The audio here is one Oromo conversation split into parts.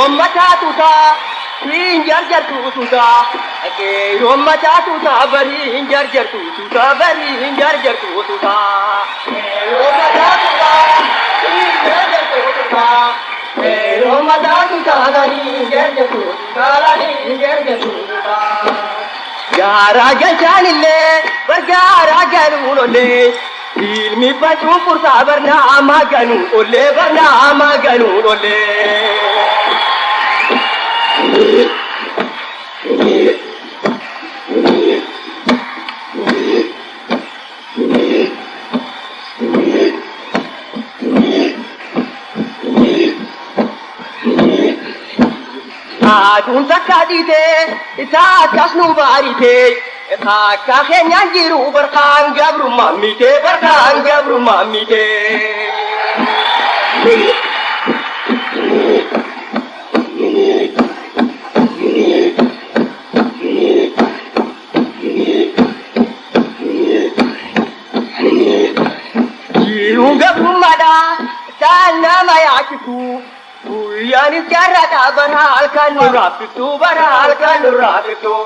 Roma tatuta, injar tututa. Roma tatuta, bari injar tututa, bari injar tututa. Roma tatuta, injar tututa. Roma tatuta, bari injar tututa, bari injar tututa. Gara jalchanille, bargara galunolle. Ilmi batu pursa barna amaganu olle barna amaganu olle. Adun takadite, ita kasnu barite. Kakak nyanyiru berkang gabru mamite berkang gabru mamite. Jiru gabru mada tanah mayakiku. Yani carata berhal kan nurafitu berhal kan nurafitu.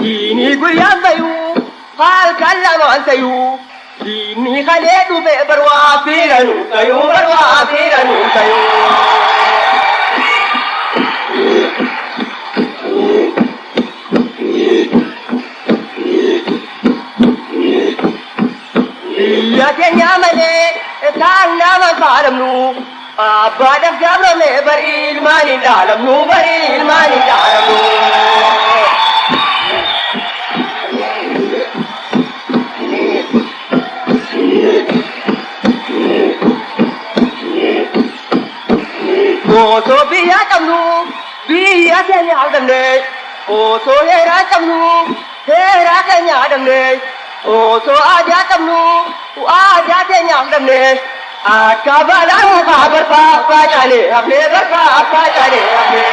Ini guyang kayu, hal kalam kayu. Ini khaledu be berwafiran kayu berwafiran kayu. Ya kenyamane tanama kalamnu abada gamne berilmani dalamnu berilmani dalamnu. Oso biya tamnu biya kenyadamne oso hera tamnu hera kenyadamne oso aja tamnu aja kenyadamne akabalan kabar pa jane apne barka pa jane apne.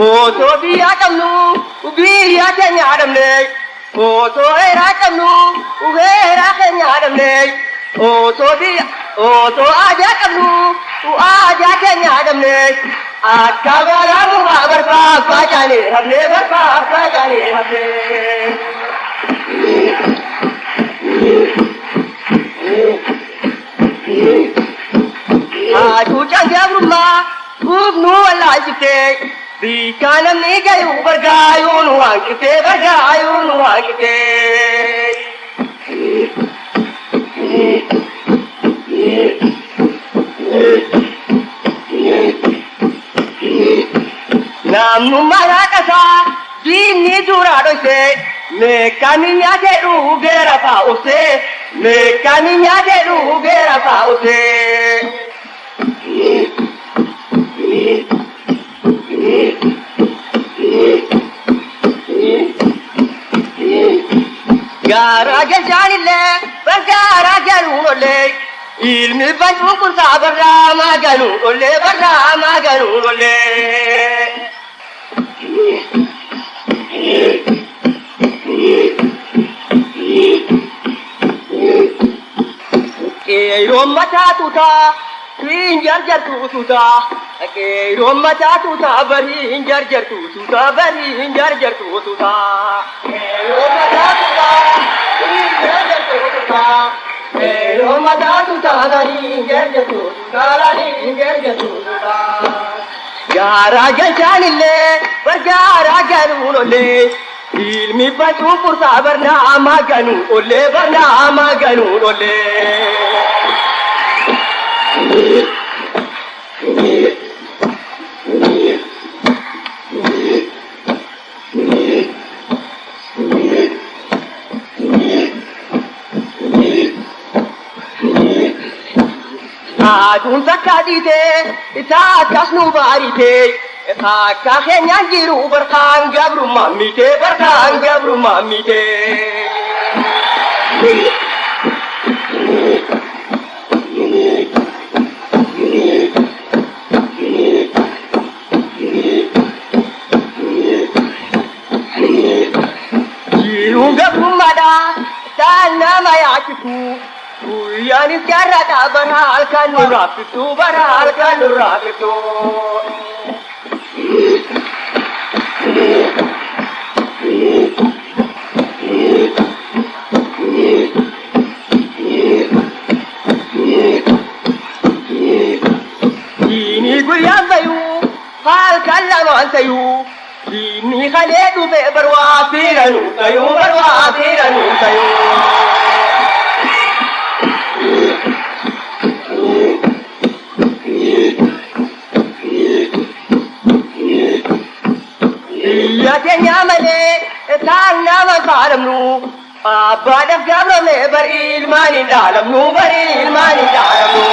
Oso biya tamnu biya kenyadamne oso hera tamnu hera kenyadamne oso biya oso aja tamnu aja kenyadamne akabalan kabar pa jane apne barka pa jane apne. Aju jangan rumah ubnu alajite. Di kanan ni gayu bergayu nuang kita bergayu nuang kita. Namu marakasa dini jurado se mekaninya deru gera pause mekaninya deru gera pause. Gara jalchanille bargara galunolle. Ilmi batu pursa barra maganu olle barra maganu olle. Roma tatuta injar tututa. Roma tatuta bari injar tututa bari injar tututa. Roma tatuta injar tututa. Roma tatuta bari injar tututa bari injar tututa. Gara jalchanille bargara galunolle. Ilmi batu pursa barna amaganu olle barna amaganu olle. Adun takadite, ita kasnu barite. Kakak nyanyiru berkang gabru mamite berkang gabru mamite. raakitu Guyaanis jaarraadha bara halkan nu raakitu bara halkan nu raakitu Dini guyaan bayu halkan lamaan sayu Dini khalee dhufe barwaafiranu tayu barwaafiranu tayu Biyya keenya malee isaan nama faalamnu abbaadhaaf gaafname bari ilmaan hin dhaalamnu bari ilmaan hin dhaalamnu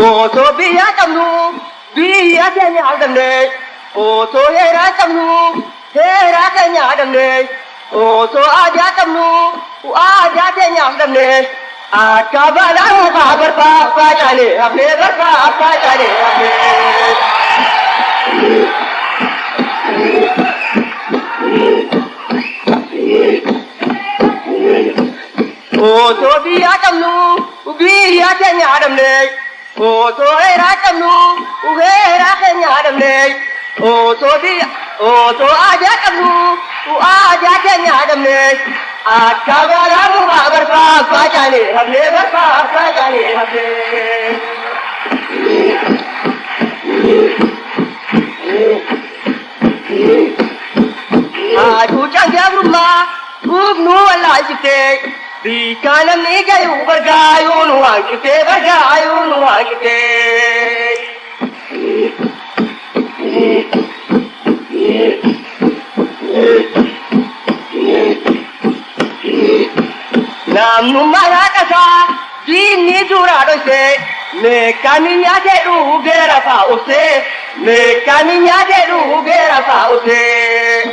Otoo biyya qabnu biyya keenya haldamne otoo heeraa qabnu heeraa keenya haldamne otoo aadaa qabnu aadaa keenya haldamne akka balaan mukaa barfaa caane hafne barfaa caane hafne otoo biyya qabnu biyya keenya haldamne otoo heeraa qabnu heeraa keenya haldamne otoo aadaa qabnu aadaa keenya haldamne akka balaan mukaa barfaa caane hafne barfaa caane hafne Aduuchaan gabrummaa gubnuu wallaalchitee Bika namni gayu bargaayuu nu hanqitee bargaayuu nu hanqitee Namnummaa haadhasaa diinni duraa dhoysee meeqaani nyaatedhu geera fa'aa obsee meeqaani nyaatedhu geera fa'aa obsee